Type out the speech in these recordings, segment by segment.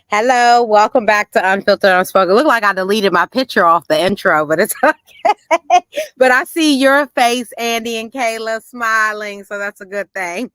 Hello, welcome back to Unfiltered Unspoken. Look like I deleted my picture off the intro, but it's okay. But I see your face, Andy and Kayla, smiling, so that's a good thing.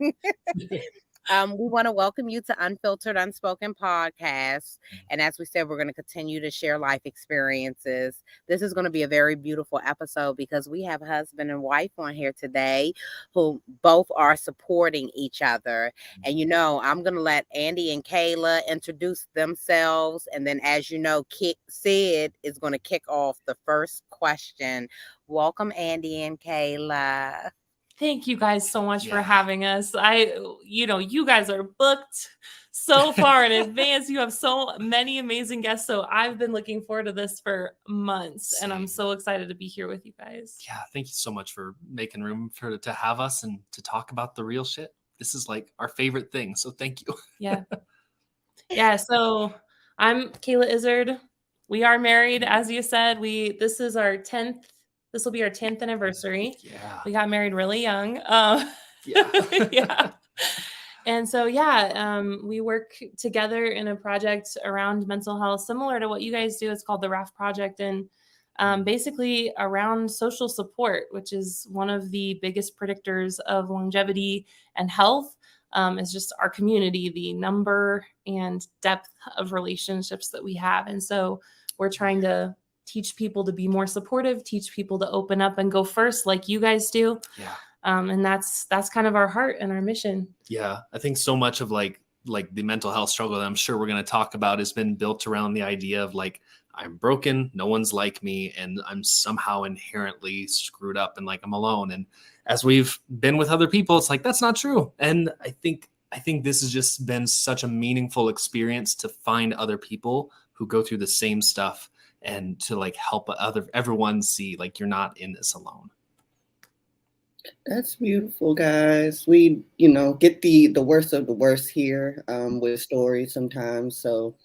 We want to welcome you to Unfiltered Unspoken Podcast. And as we said, we're going to continue to share life experiences. This is going to be a very beautiful episode because we have husband and wife on here today who both are supporting each other. And I'm going to let Andy and Kayla introduce themselves. And then, as you know, Sid is going to kick off the first question. Welcome, Andy and Kayla. Thank you guys so much for having us. You guys are booked so far in advance. You have so many amazing guests. So I've been looking forward to this for months. And I'm so excited to be here with you guys. Yeah, thank you so much for making room to have us and to talk about the real shit. This is like our favorite thing. So thank you. Yeah. So I'm Kayla Izard. We are married, as you said. This will be our 10th anniversary. Yeah. We got married really young. And so, we work together in a project around mental health, similar to what you guys do. It's called the Raft Project. And basically around social support, which is one of the biggest predictors of longevity and health, is just our community, the number and depth of relationships that we have. And so we're trying to teach people to be more supportive, teach people to open up and go first like you guys do. Yeah. And that's kind of our heart and our mission. Yeah. I think so much of like the mental health struggle that I'm sure we're going to talk about has been built around the idea of like, I'm broken, no one's like me, and I'm somehow inherently screwed up and like I'm alone. And as we've been with other people, it's like, that's not true. And I think this has just been such a meaningful experience to find other people who go through the same stuff and to like help everyone see like you're not in this alone. That's beautiful, guys. We, get the worst of the worst here with stories sometimes. So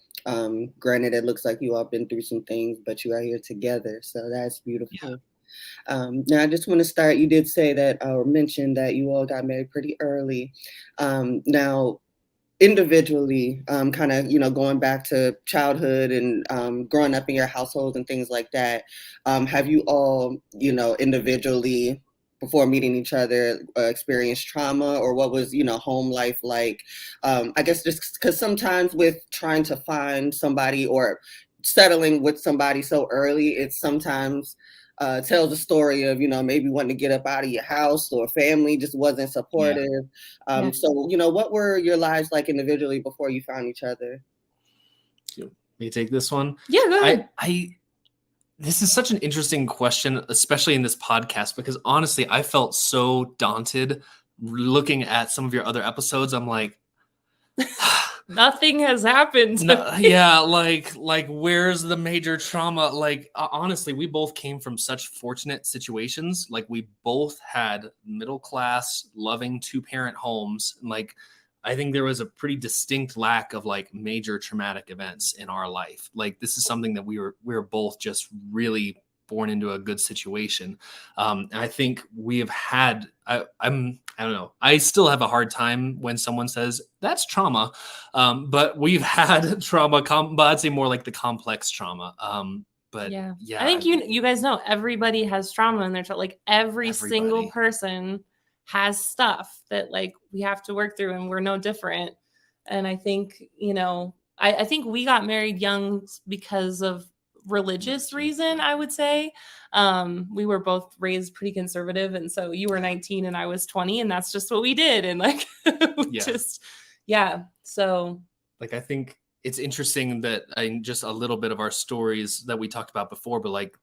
granted, it looks like you all been through some things, but you are here together. So that's beautiful. Yeah. Now, I just want to start. You did say that or mention that you all got married pretty early. Now, individually, kind of, going back to childhood and growing up in your households and things like that, have you all, individually before meeting each other experienced trauma, or what was, home life like? I guess just because sometimes with trying to find somebody or settling with somebody so early, it's sometimes tells a story of, maybe wanting to get up out of your house, or family just wasn't supportive. So, what were your lives like individually before you found each other? Me take this one? Yeah, go ahead. This is such an interesting question, especially in this podcast, because honestly, I felt so daunted looking at some of your other episodes. I'm like, nothing has happened. Like where's the major trauma? Like, honestly, we both came from such fortunate situations. Like, we both had middle class, loving 2-parent homes. Like, I think there was a pretty distinct lack of like major traumatic events in our life. Like, this is something that we were both just really born into a good situation. And I think we have had, I don't know. I still have a hard time when someone says that's trauma. But we've had trauma, but I'd say more like the complex trauma. But yeah, I think you guys know everybody has trauma in their child. Like every single person has stuff that like we have to work through, and we're no different. And I think, I think we got married young because of religious reason, I would say. We were both raised pretty conservative, and so you were 19 and I was 20, and that's just what we did. And like so like, I think it's interesting that just a little bit of our stories that we talked about before, but like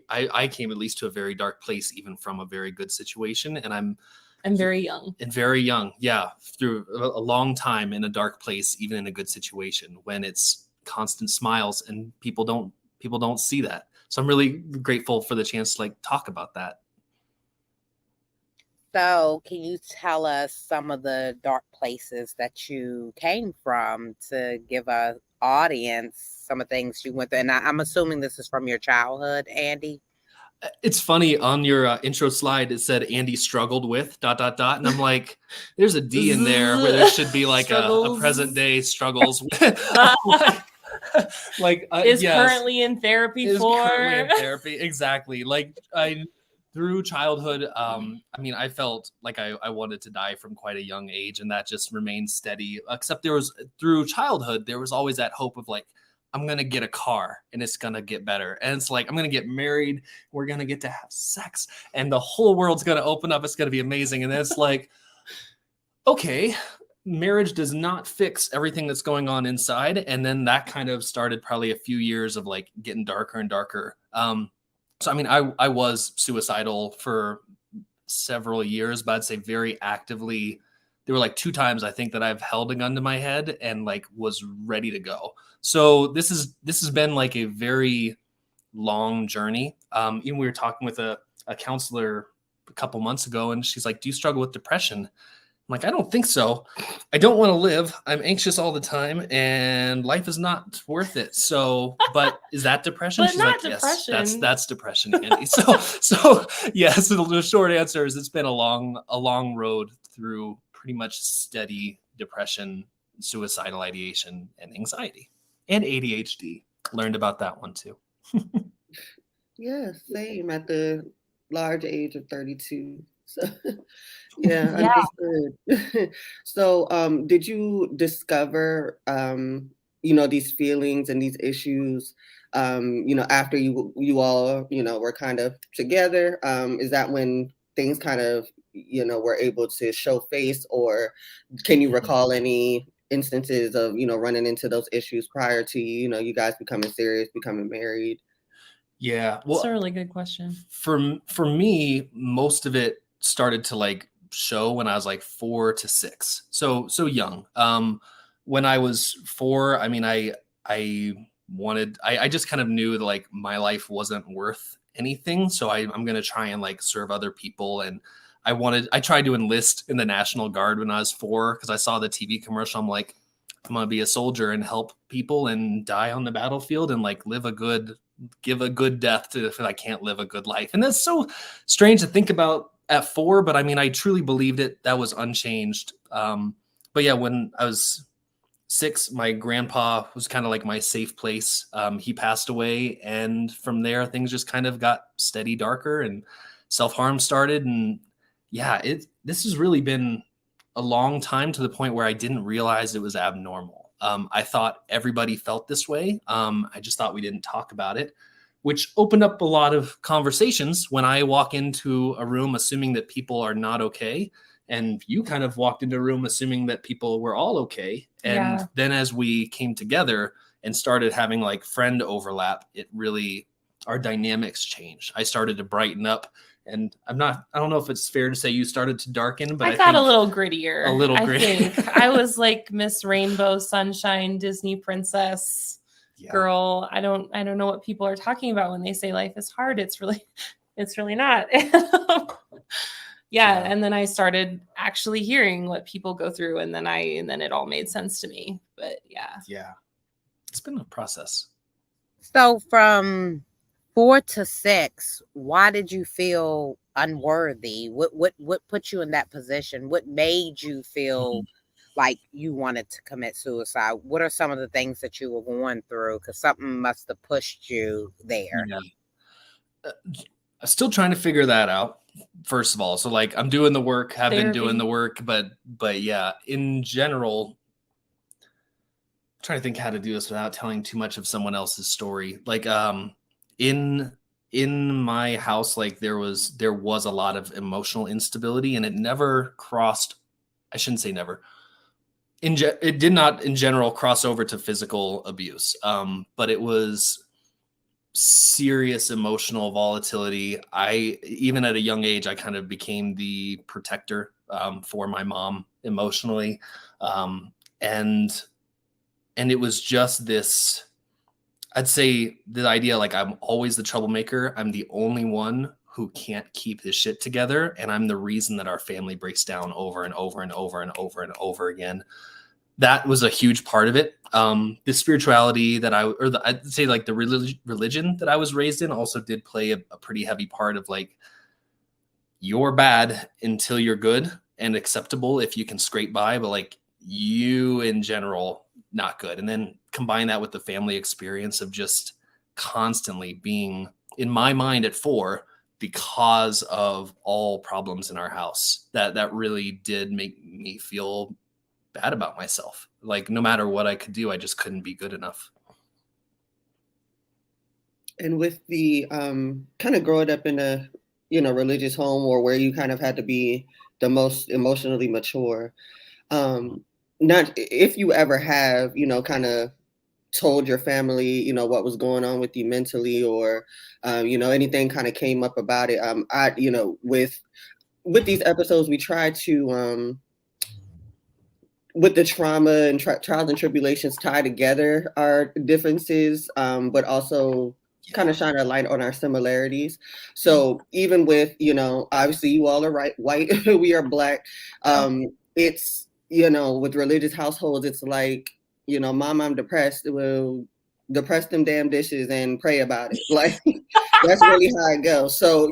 I came at least to a very dark place even from a very good situation, and I'm very young. Yeah, through a long time in a dark place, even in a good situation, when it's constant smiles and people don't see that. So I'm really grateful for the chance to like talk about that. So can you tell us some of the dark places that you came from to give our audience some of the things you went through? And I'm assuming this is from your childhood, Andy? It's funny, on your intro slide, it said Andy struggled with ... And I'm like, there's a D in there where there should be like a present day struggles with. Is yes, currently in therapy is for. currently in therapy. Exactly. Like through childhood, I mean, I felt like I wanted to die from quite a young age, and that just remained steady. Except through childhood, there was always that hope of like, I'm going to get a car and it's going to get better. And it's like, I'm going to get married. We're going to get to have sex and the whole world's going to open up. It's going to be amazing. And then it's like, okay, marriage does not fix everything that's going on inside. And then that kind of started probably a few years of like getting darker and darker. So, I mean, I was suicidal for several years, but I'd say very actively. There were like 2 times I think that I've held a gun to my head and like was ready to go. So this has been like a very long journey. Even we were talking with a counselor a couple months ago, and she's like, "Do you struggle with depression?" I'm like, "I don't think so. I don't want to live. I'm anxious all the time, and life is not worth it." So, but is that depression? But She's not like, depression. "Yes, that's depression, Andy." So yes. The short answer is it's been a long road through pretty much steady depression, suicidal ideation, and anxiety, and ADHD. Learned about that one too. Yeah, same at the large age of 32. So yeah, understood. So did you discover these feelings and these issues after you all, were kind of together? Is that when things kind of, were able to show face, or can you recall any instances of, running into those issues prior to, you guys becoming serious, becoming married? Yeah, That's well, a really good question. for me, most of it started to like show when I was like 4 to 6, so young. When I was 4, I mean, I just kind of knew that like my life wasn't worth anything, so I'm gonna try and like serve other people. And I tried to enlist in the National Guard when I was 4 because I saw the TV commercial. I'm like, I'm gonna be a soldier and help people and die on the battlefield and like give a good death to if I can't live a good life. And that's so strange to think about at 4, but I mean, I truly believed it. That was unchanged. But yeah, when I was 6, my grandpa was kind of like my safe place. He passed away, and from there, things just kind of got steady darker, and self-harm started. And yeah, this has really been a long time, to the point where I didn't realize it was abnormal. I thought everybody felt this way. I just thought we didn't talk about it, which opened up a lot of conversations when I walk into a room assuming that people are not okay. And you kind of walked into a room assuming that people were all okay. And then as we came together and started having like friend overlap, our dynamics changed. I started to brighten up. And I don't know if it's fair to say you started to darken, but I got think a little grittier. I grittier. think I was like Miss Rainbow Sunshine Disney princess girl. I don't know what people are talking about when they say life is hard. It's really not. And then I started actually hearing what people go through, and then it all made sense to me. But yeah, it's been a process. So from 4 to 6, why did you feel unworthy? What put you in that position? What made you feel like you wanted to commit suicide? What are some of the things that you were going through? Because something must have pushed you there. Yeah. I'm still trying to figure that out, first of all. So like, I'm doing the work, have been doing the work, but yeah, in general, I'm trying to think how to do this without telling too much of someone else's story. Like, in my house, like there was a lot of emotional instability, and it never crossed. I shouldn't say never. It did not in general cross over to physical abuse. But it was serious emotional volatility. Even at a young age, I kind of became the protector for my mom emotionally. And it was just this, I'd say the idea, like I'm always the troublemaker. I'm the only one who can't keep his shit together. And I'm the reason that our family breaks down over and over and over and over and over again. that was a huge part of it. The spirituality that I'd say like the religion that I was raised in also did play a pretty heavy part of like, you're bad until you're good and acceptable if you can scrape by, but like you in general, not good. And then combine that with the family experience of just constantly being in my mind at 4 because of all problems in our house. That really did make me feel bad about myself. Like no matter what I could do, I just couldn't be good enough. And with the kind of growing up in a religious home, or where you kind of had to be the most emotionally mature, not if you ever have kind of told your family what was going on with you mentally, or anything kind of came up about it. I with these episodes, we try to with the trauma and trials and tribulations, tie together our differences, but also kind of shine a light on our similarities. So even with, obviously you all are white, we are Black. It's, with religious households, it's like, Mom, I'm depressed. Well, depress them damn dishes and pray about it. Like that's really how it goes. So,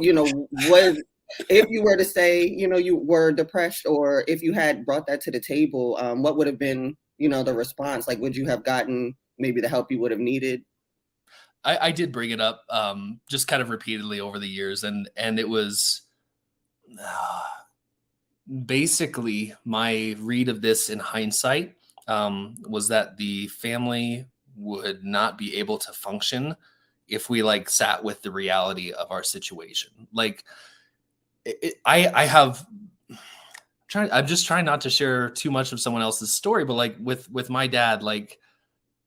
if you were to say, you were depressed, or if you had brought that to the table, what would have been, the response? Like, would you have gotten maybe the help you would have needed? I did bring it up just kind of repeatedly over the years. And it was basically my read of this in hindsight was that the family would not be able to function if we like sat with the reality of our situation. Like, I'm just trying not to share too much of someone else's story, but like with my dad, like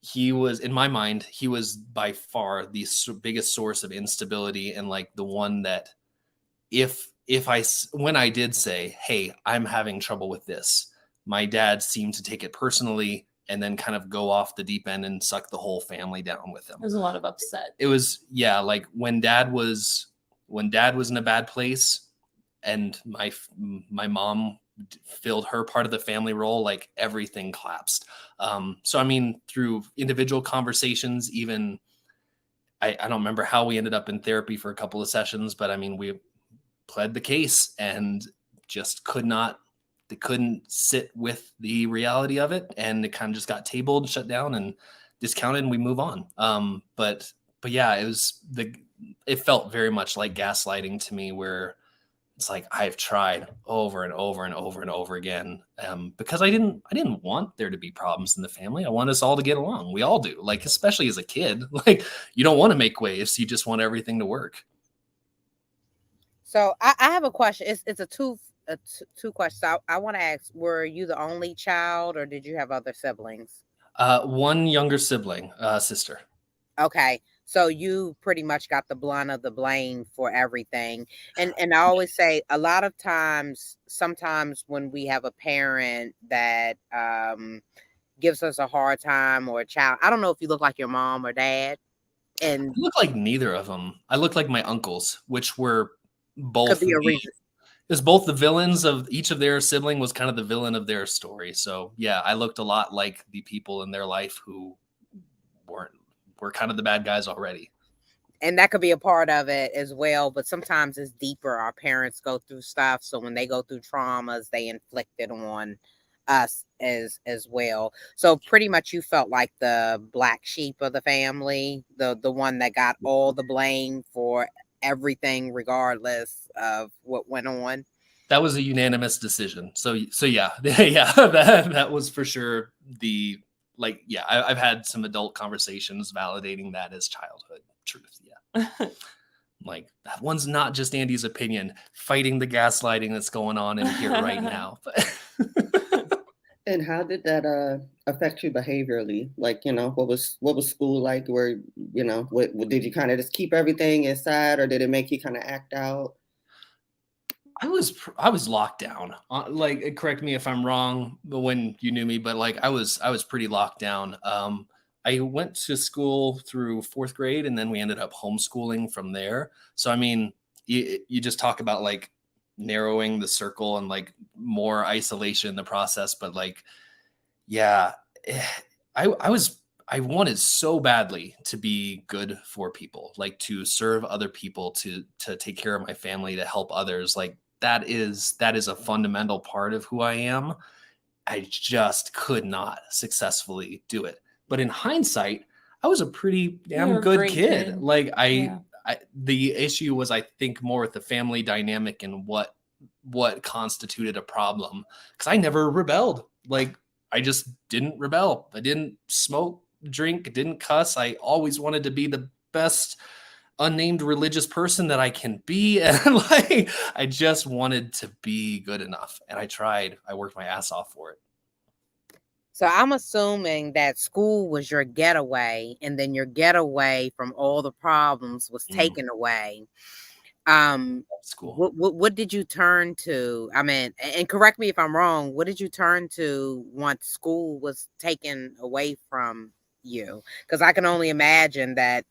he was, in my mind, he was by far the biggest source of instability, and like the one that when I did say, hey, I'm having trouble with this, my dad seemed to take it personally and then kind of go off the deep end and suck the whole family down with him. There's a lot of upset. It was, yeah, like when dad was in a bad place, and my mom filled her part of the family role, like everything collapsed. So, I mean, through individual conversations, even I don't remember how we ended up in therapy for a couple of sessions, but I mean, we pled the case and just they couldn't sit with the reality of it. And it kind of just got tabled, shut down, and discounted, and we move on. But yeah, it felt very much like gaslighting to me, where it's like I've tried over and over and over and over again, because I didn't want there to be problems in the family. I want us all to get along. We all do, like, especially as a kid. Like, you don't want to make waves. You just want everything to work. So I have a question. It's a two questions. I want to ask: were you the only child, or did you have other siblings? One younger sibling, sister. Okay. So you pretty much got the blunt of the blame for everything. And I always say a lot of times, sometimes when we have a parent that gives us a hard time, or a child, I don't know if you look like your mom or dad. And I look like neither of them. I look like my uncles, which were both. Could be a reason. Because both the villains of each of their sibling was kind of the villain of their story. So yeah, I looked a lot like the people in their life who were kind of the bad guys already. And that could be a part of it as well. But sometimes it's deeper. Our parents go through stuff. So when they go through traumas, they inflict it on us as well. So pretty much you felt like the black sheep of the family, the one that got all the blame for everything, regardless of what went on. That was a unanimous decision. So yeah, yeah, that was for sure I've had some adult conversations validating that as childhood truth. Yeah. Like, that one's not just Andy's opinion, fighting the gaslighting that's going on in here right now. And how did that affect you behaviorally? Like, what was school like? Where, what did you kind of just keep everything inside, or did it make you kind of act out? I was locked down. Like, correct me if I'm wrong, but when you knew me, but like I was pretty locked down. I went to school through 4th grade, and then we ended up homeschooling from there. So, I mean, you just talk about like narrowing the circle and like more isolation in the process, but like Yeah, eh, I wanted so badly to be good for people, like to serve other people, to take care of my family, to help others. Like that is a fundamental part of who I am. I just could not successfully do it. But in hindsight, I was a pretty damn You're a good great kid. kid. Like Yeah. the issue was, I think, more with the family dynamic and what constituted a problem, because I never rebelled. Like I just didn't rebel. I didn't smoke, drink, didn't cuss. I always wanted to be the best unnamed religious person that I can be. And like I just wanted to be good enough. And I tried. I worked my ass off for it. So I'm assuming that school was your getaway, and then your getaway from all the problems was taken away. School. What did you turn to? I mean, and correct me if I'm wrong, what did you turn to once school was taken away from you? Because I can only imagine that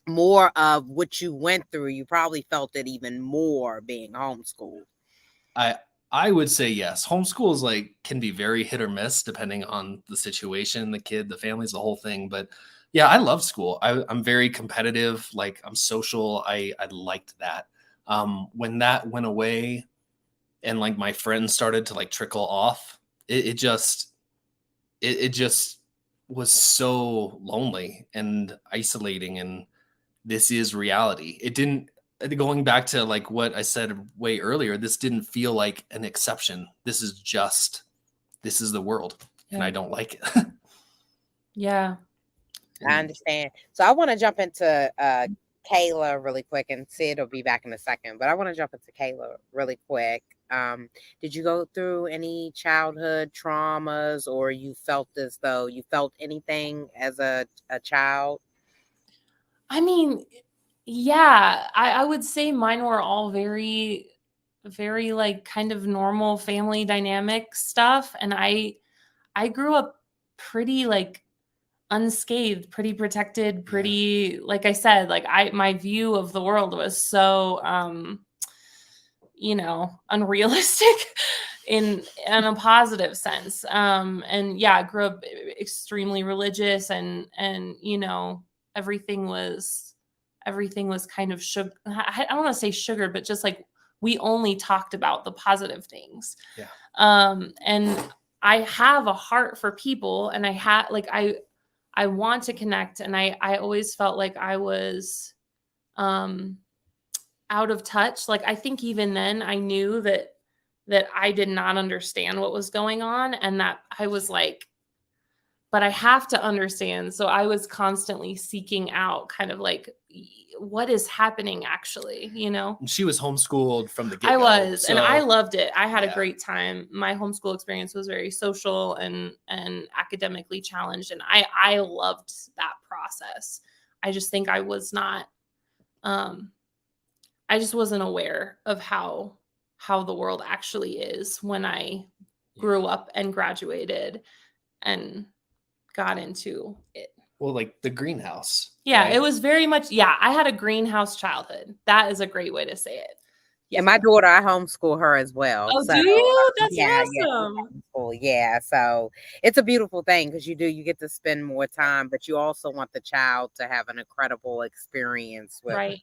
more of what you went through, you probably felt it even more being homeschooled. I would say yes. Homeschool is like can be very hit or miss depending on the situation, the kid, the families, the whole thing. But yeah, I love school. I'm very competitive. Like I'm social. I liked that. When that went away and like my friends started to like trickle off, it just was so lonely and isolating. And this is reality. It didn't, going back to like what I said way earlier, this didn't feel like an exception. This is the world. And I don't like it. Yeah. I understand. So I want to jump into Kayla really quick, and Sid will be back in a second. But I want to jump into Kayla really quick. Did you go through any childhood traumas, or you felt as though you felt anything as a child? I mean, yeah, I would say mine were all very, very like kind of normal family dynamic stuff. And I grew up pretty like unscathed, pretty protected, pretty, like I said, like my view of the world was so, unrealistic in a positive sense. And yeah, I grew up extremely religious and, everything was kind of sugar. I don't want to say sugared, but just like we only talked about the positive things. Yeah. And I have a heart for people, and I want to connect. And I always felt like I was out of touch. Like, I think even then I knew that I did not understand what was going on, and that I was like, but I have to understand. So I was constantly seeking out kind of like, what is happening actually, And she was homeschooled from the get-go. I was, so, and I loved it. I had yeah. a great time. My homeschool experience was very social and academically challenged. And I loved that process. I just think I was not, I just wasn't aware of how the world actually is when I grew up and graduated and got into it. Well, like the greenhouse. Yeah, right? it was very much, I had a greenhouse childhood. That is a great way to say it. And my daughter, I homeschool her as well. Oh, so, do you? That's yeah, awesome. Yeah. So it's a beautiful thing because you get to spend more time, but you also want the child to have an incredible experience with Right.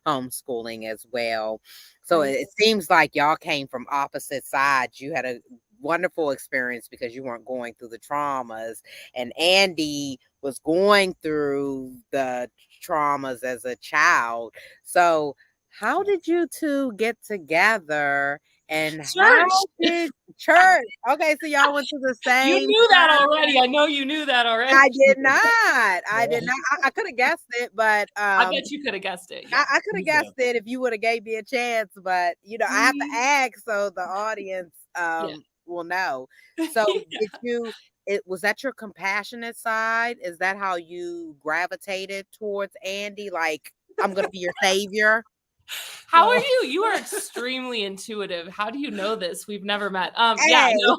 homeschooling as well. So Right. it seems like y'all came from opposite sides. You had a wonderful experience because you weren't going through the traumas, and Andy was going through the traumas as a child. So how did you two get together, and how did church? Okay, so y'all went to the same. You knew that already. I know you knew that already. I did not. I did not. I could have guessed it, but I bet you could have guessed it. Yeah. I could have guessed it if you would have gave me a chance. But I have to ask so the audience will know. So did you? Was that your compassionate side? Is that how you gravitated towards Andy? Like, I'm gonna be your savior? How are you? You are extremely intuitive. How do you know this? We've never met. Yeah, Hey. no.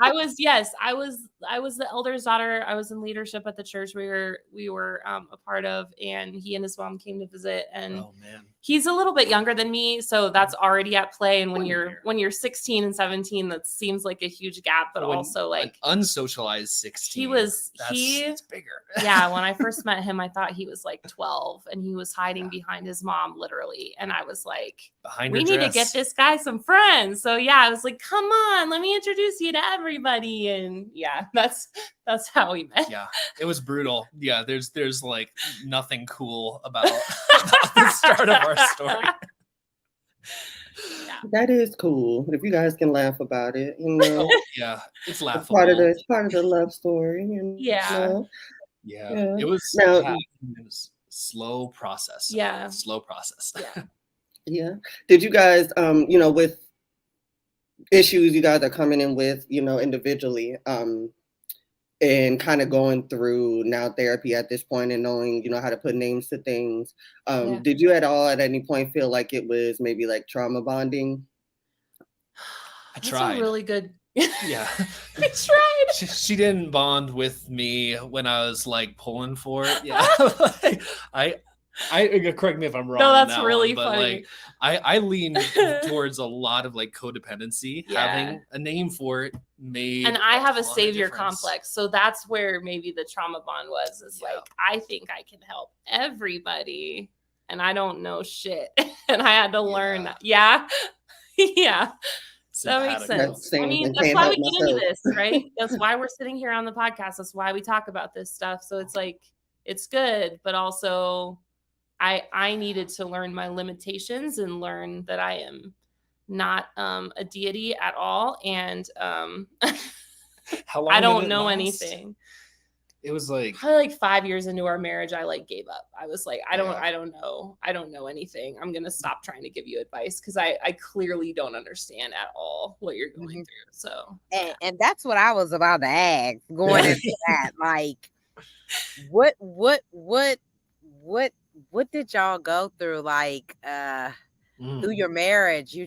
I was the elder's daughter. I was in leadership at the church we were a part of, and he and his mom came to visit, and Oh man. he's a little bit younger than me, so that's already at play. And when you're 16 and 17, that seems like a huge gap, but also like unsocialized 16. It's bigger. Yeah, when I first met him, I thought he was like 12, and he was hiding behind his mom, literally. And I was like, we need to get this guy some friends. So yeah, I was like, come on, let me introduce you to everybody. And yeah, that's how we met. Yeah, it was brutal. Yeah, there's like nothing cool about the start of our story. Yeah. That is cool. If you guys can laugh about it, you know. Yeah, it's It's laughable. it's part of the love story. Yeah. Know? Yeah. It was slow process. Yeah. Slow process. Yeah. Yeah. Did you guys, with issues you guys are coming in with, individually, and kind of going through now therapy at this point and knowing, how to put names to things. Did you at all at any point feel like it was maybe like trauma bonding? I tried. That's a really good. Yeah. I tried. She didn't bond with me when I was like pulling for it. Yeah. I correct me if I'm wrong. No, that's on that really one, but funny. like I lean towards a lot of like codependency. Yeah. Having a name for it made And I have a ton of savior difference. complex, so that's where maybe the trauma bond was. Is Yeah. like, I think I can help everybody, and I don't know shit, and I had to learn that. Yeah. Yeah. That makes sense. I mean, that's why we get into this, right? That's why we're sitting here on the podcast. That's why we talk about this stuff. So it's like, it's good, but also I needed to learn my limitations and learn that I am not a deity at all. And How long I did don't it know last? anything. It was like Probably like 5 years into our marriage, I like gave up. I was like, I don't know anything. I'm gonna stop trying to give you advice because I clearly don't understand at all what you're going through. So and that's what I was about to ask going into that. Like, what did y'all go through? Like, through your marriage, you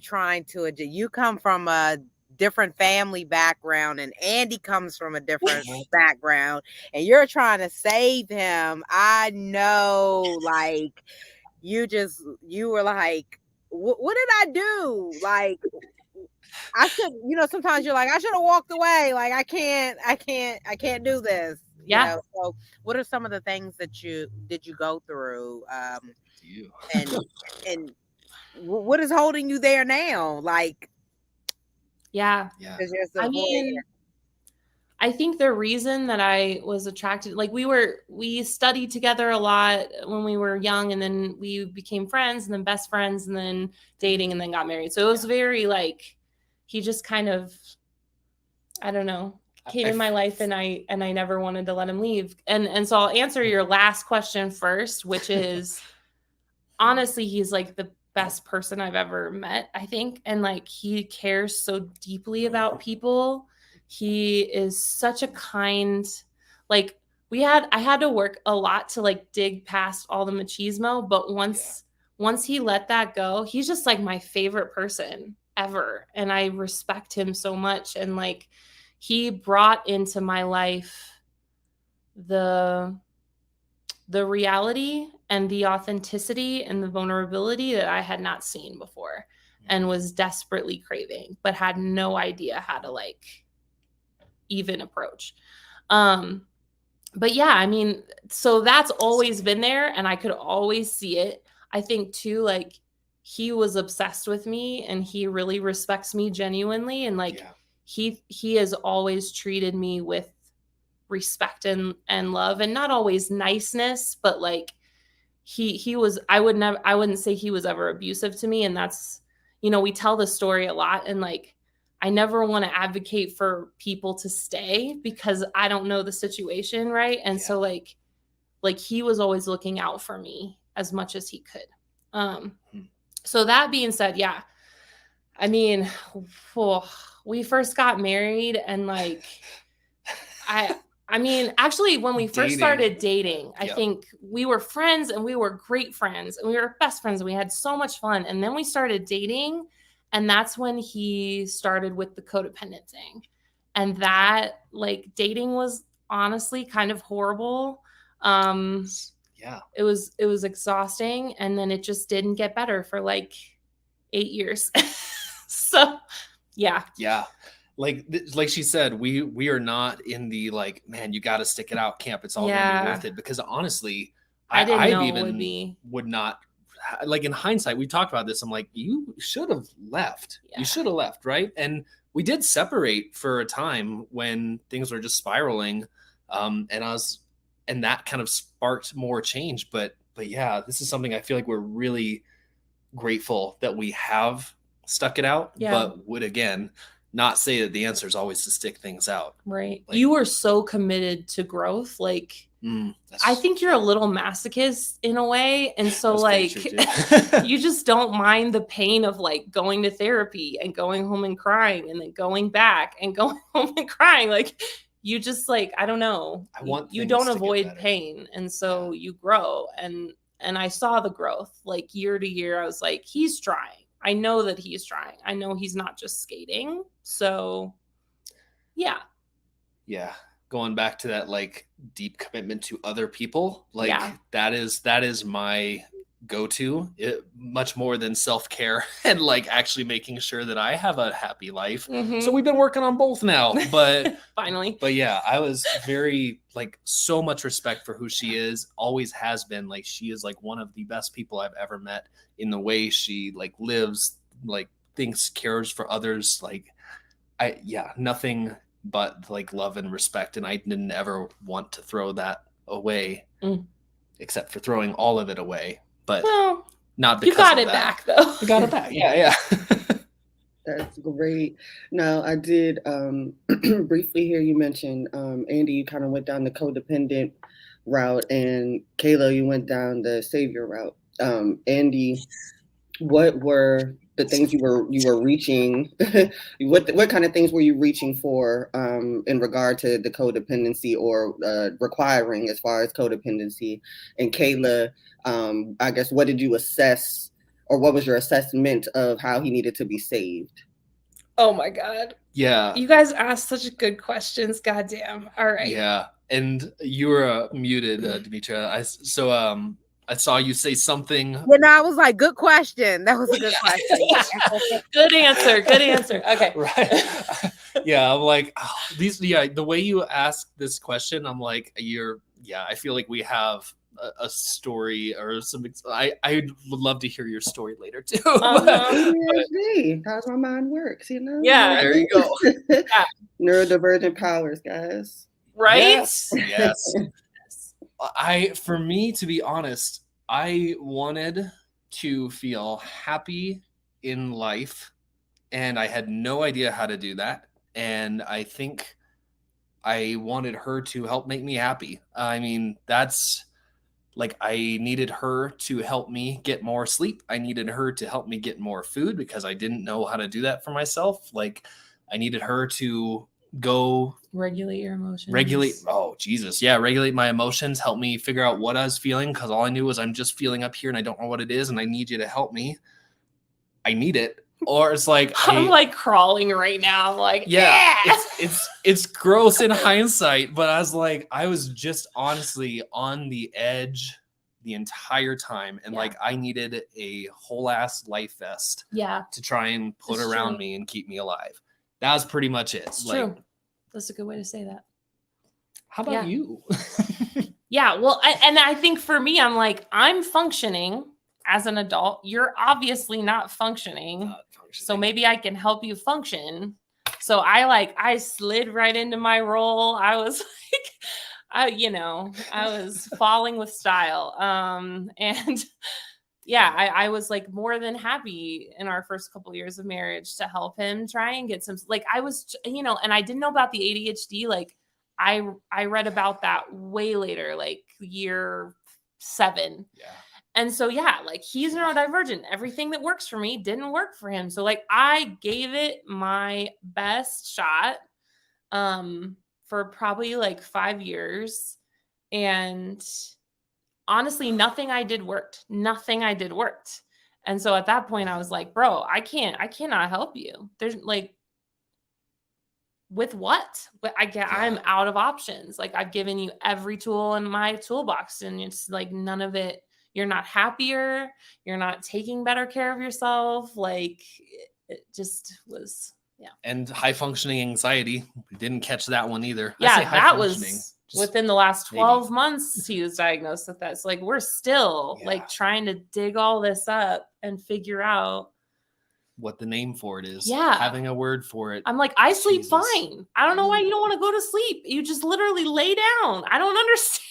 come from a different family background, and Andy comes from a different background, and you're trying to save him. I know, like, you were like, what did I do? Like, I should, sometimes you're like, I should have walked away. Like, I can't do this. Yeah. So what are some of the things that you go through? you. And what is holding you there now? Like, yeah. I mean, I think the reason that I was attracted, like we studied together a lot when we were young, and then we became friends, and then best friends, and then dating, and then got married. So it was very like, he just kind of, I don't know, came in my life, and I never wanted to let him leave. And so I'll answer your last question first, which is, honestly, he's like the best person I've ever met, I think. And like, he cares so deeply about people. He is such a kind, like I had to work a lot to like dig past all the machismo, but once he let that go, he's just like my favorite person ever. And I respect him so much. And like, he brought into my life the reality and the authenticity and the vulnerability that I had not seen before and was desperately craving, but had no idea how to like even approach. But yeah, I mean, so that's always been there, and I could always see it. I think too, like, he was obsessed with me, and he really respects me genuinely. And like, he has always treated me with respect and love, and not always niceness, but like, he was, I wouldn't say he was ever abusive to me. And that's, we tell the story a lot, and like, I never want to advocate for people to stay because I don't know the situation. Right. And so like he was always looking out for me as much as he could. So that being said, yeah, I mean, we first got married, and like, I I mean, actually, when we first Dating. started dating, I Yep. think we were friends and we were great friends and we were best friends and we had so much fun. And then we started dating, and that's when he started with the codependent thing. And that, like, dating was honestly kind of horrible. Yeah. It was exhausting, and then it just didn't get better for like 8 years. So, yeah. Yeah. Like she said, we are not in the like, man, you got to stick it out camp. It's all going to Yeah. be worth it. Because honestly, I didn't know it even would be. would not, like, in hindsight, we talked about this. I'm like, you should have left. Yeah. You should have left, right? And we did separate for a time when things were just spiraling, and that kind of sparked more change. But yeah, this is something I feel like we're really grateful that we have stuck it out. Yeah. But would again not say that the answer is always to stick things out. Right. Like- You were so committed to growth. Like, I think you're a little masochist in a way. And so, like, you just don't mind the pain of like going to therapy and going home and crying and then going back and going home and crying. Like, you just, like, I don't know. I want you things don't to get avoid better. pain. And so you grow. And I saw the growth like year to year. I was like, he's trying. I know that he's trying. I know he's not just skating. So, yeah. Yeah. Going back to that, like, deep commitment to other people, like, Yeah. that is my go-to, much more than self-care and like actually making sure that I have a happy life. Mhm. So we've been working on both now, but Finally. but yeah, I was very, like, so much respect for who she is, always has been. Like, she is like one of the best people I've ever met in the way she like lives, like, thinks, cares for others. Like, nothing but like love and respect. And I didn't ever want to throw that away, except for throwing all of it away. But Well, not because you got of it that. back though. I got it back. Yeah. That's great. Now, I did briefly hear you mention, Andy, you kind of went down the codependent route, and Kayla, you went down the savior route. Andy, what were the things you were reaching? What kind of things were you reaching for in regard to the codependency, or requiring as far as codependency? And Kayla, I guess, what did you assess, or what was your assessment of how he needed to be saved? Oh my God. Yeah. You guys asked such good questions. Goddamn. All right. Yeah. And you were muted, Demetra. I saw you say something. And I was like, good question. That was a good question. Good answer. Good answer. Okay. Right. Yeah. I'm like, the way you ask this question, I'm like, I feel like we have a story or some. I would love to hear your story later too. How's my mind works, you know? Yeah. There you go. Neurodivergent powers, guys. Right? Yes. For me, to be honest, I wanted to feel happy in life, and I had no idea how to do that. And I think I wanted her to help make me happy. I mean, that's like, I needed her to help me get more sleep. I needed her to help me get more food because I didn't know how to do that for myself. Like, I needed her to go regulate your emotions. Regulate my emotions, help me figure out what I was feeling, because all I knew was I'm just feeling up here and I don't know what it is, and I need you to help me. I need it. Or it's like, I'm like crawling right now. I'm like, yeah. It's gross in hindsight, but I was just honestly on the edge the entire time, and like, I needed a whole ass life vest to try and put around me and keep me alive. That was pretty much it. It's true. That's a good way to say that. How about you? Yeah. Well, and I think for me, I'm like, I'm functioning as an adult. You're obviously not functioning. So maybe I can help you function. So I slid right into my role. I was like, I was falling with style. And yeah, I was like more than happy in our first couple of years of marriage to help him try and get some, like, I was, and I didn't know about the ADHD. Like, I read about that way later, like year 7. Yeah. And so, yeah, like, he's neurodivergent. Everything that works for me didn't work for him. So, like, I gave it my best shot. for probably like 5 years. And honestly, nothing I did worked. And so at that point I was like, bro, I cannot help you. There's like, with what? But I'm out of options. Like, I've given you every tool in my toolbox, and it's like none of it. You're not happier. You're not taking better care of yourself. Like, it just was, yeah. And high functioning anxiety. We didn't catch that one either. Yeah, I say high that functioning, was within the last 12 months he was diagnosed with that. So like, we're still like trying to dig all this up and figure out what the name for it is. Yeah. Having a word for it. I'm like, I sleep fine. I don't know why you don't want to go to sleep. You just literally lay down. I don't understand.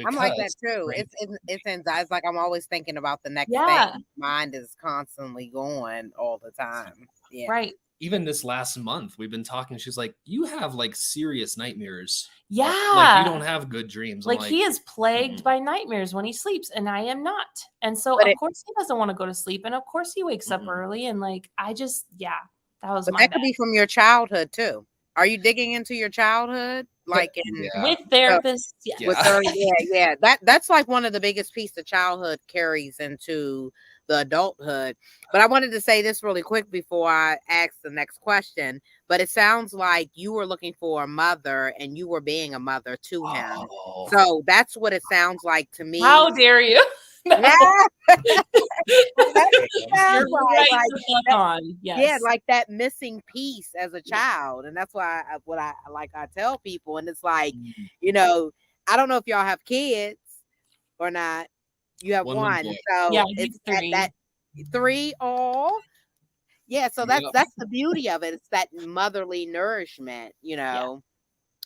I'm like that too. Right. It's anxiety. It's like I'm always thinking about the next thing. Mind is constantly going all the time. Yeah. Right. Even this last month, we've been talking. She's like, you have like serious nightmares. Yeah. Like, you don't have good dreams. Like, he is plagued by nightmares when he sleeps, and I am not. And so, of course, he doesn't want to go to sleep. And of course, he wakes up early. And like, I just, that was my that could be from your childhood too. Are you digging into your childhood? Like with therapists? That's like one of the biggest pieces of childhood carries into the adulthood. But I wanted to say this really quick before I ask the next question. But it sounds like you were looking for a mother and you were being a mother to him. So that's what it sounds like to me. How dare you? Yeah. Yes. Like that missing piece as a child. And that's why I tell people. And it's like, you know, I don't know if y'all have kids or not. You have one. So it's that 3 all. Yeah, so that's the beauty of it. It's that motherly nourishment, you know.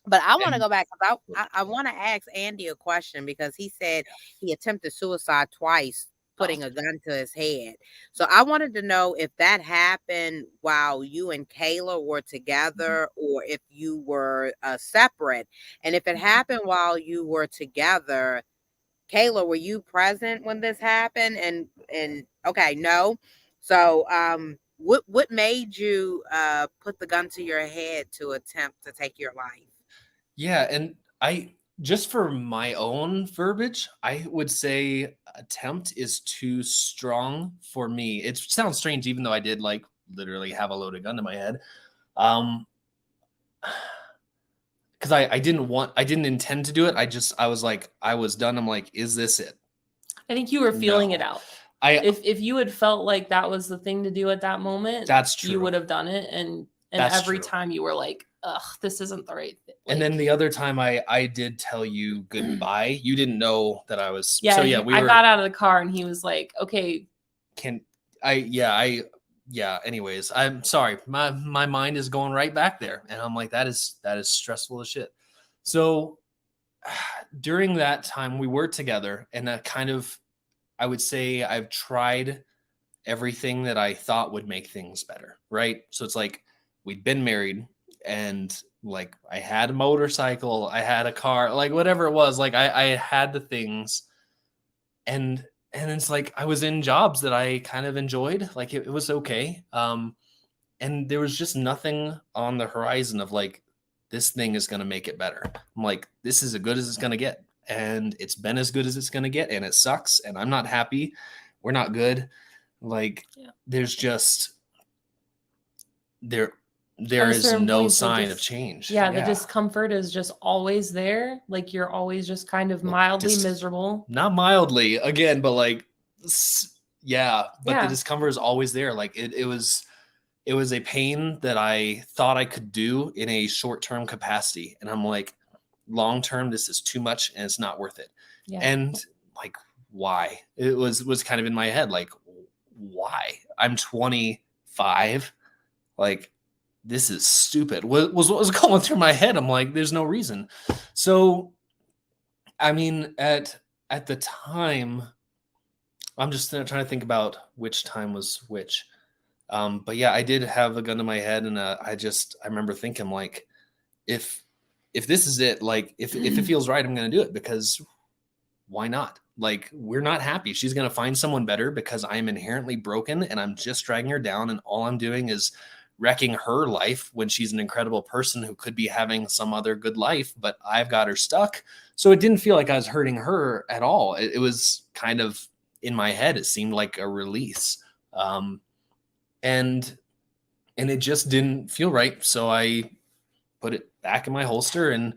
But I want to go back because I want to ask Andy a question, because he said he attempted suicide twice, putting a gun to his head. So I wanted to know if that happened while you and Kayla were together, or if you were separate. And if it happened while you were together, Kayla, were you present when this happened? And okay, no. So what made you put the gun to your head to attempt to take your life? Yeah, and I just for my own verbiage, I would say attempt is too strong for me. It sounds strange, even though I did like literally have a loaded gun to my head. Because I didn't intend to do it. I was like, I was done. I'm like, is this it? I think you were feeling it out. If you had felt like that was the thing to do at that moment, that's true. You would have done it. And every time you were like, ugh, this isn't the right thing. And then the other time I did tell you goodbye. You didn't know that I was. Yeah. So I got out of the car and he was like, okay. Anyways, I'm sorry. My mind is going right back there. And I'm like, that is stressful as shit. So during that time we were together, and I would say I've tried everything that I thought would make things better. Right. So it's like, we'd been married, and like I had a motorcycle, I had a car, like whatever it was, like I had the things, and it's like I was in jobs that I kind of enjoyed, like it was okay. And there was just nothing on the horizon of like, this thing is going to make it better. I'm like, this is as good as it's going to get. And it's been as good as it's going to get. And it sucks. And I'm not happy. We're not good. Like there's just, there is no sign of change. The discomfort is just always there. Like you're always just kind of mildly miserable. Not mildly again, but like, the discomfort is always there. Like it was a pain that I thought I could do in a short-term capacity. And I'm like, long-term, this is too much and it's not worth it. Yeah. And like, why? It was kind of in my head. Like, why? I'm 25. Like, this is stupid. What was going through my head? I'm like, there's no reason. So, I mean, at the time, I'm just trying to think about which time was which. But yeah, I did have a gun to my head, and I remember thinking like, if this is it, like if it feels right, I'm going to do it, because why not? Like, we're not happy. She's going to find someone better because I am inherently broken and I'm just dragging her down. And all I'm doing is wrecking her life when she's an incredible person who could be having some other good life, but I've got her stuck. So it didn't feel like I was hurting her at all. It was kind of in my head. It seemed like a release. And it just didn't feel right. So I put it back in my holster and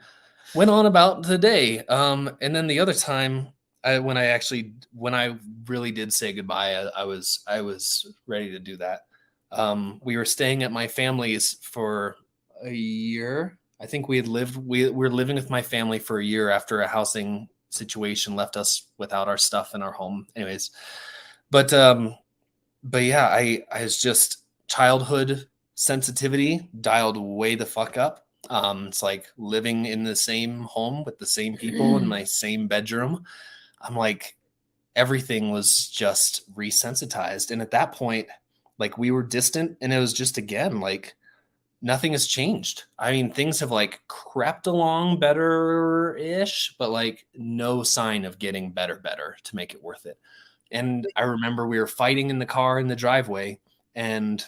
went on about the day. And then the other time, when I really did say goodbye, I was ready to do that. We were staying at my family's for a year. I think we were living with my family for a year after a housing situation left us without our stuff in our home. Anyways, but yeah, I was just childhood sensitivity dialed way the fuck up. It's like living in the same home with the same people in my same bedroom. I'm like, everything was just resensitized. And at that point, like, we were distant, and it was just, again, like, nothing has changed. I mean, things have like crept along better-ish, but like no sign of getting better to make it worth it. And I remember we were fighting in the car in the driveway, and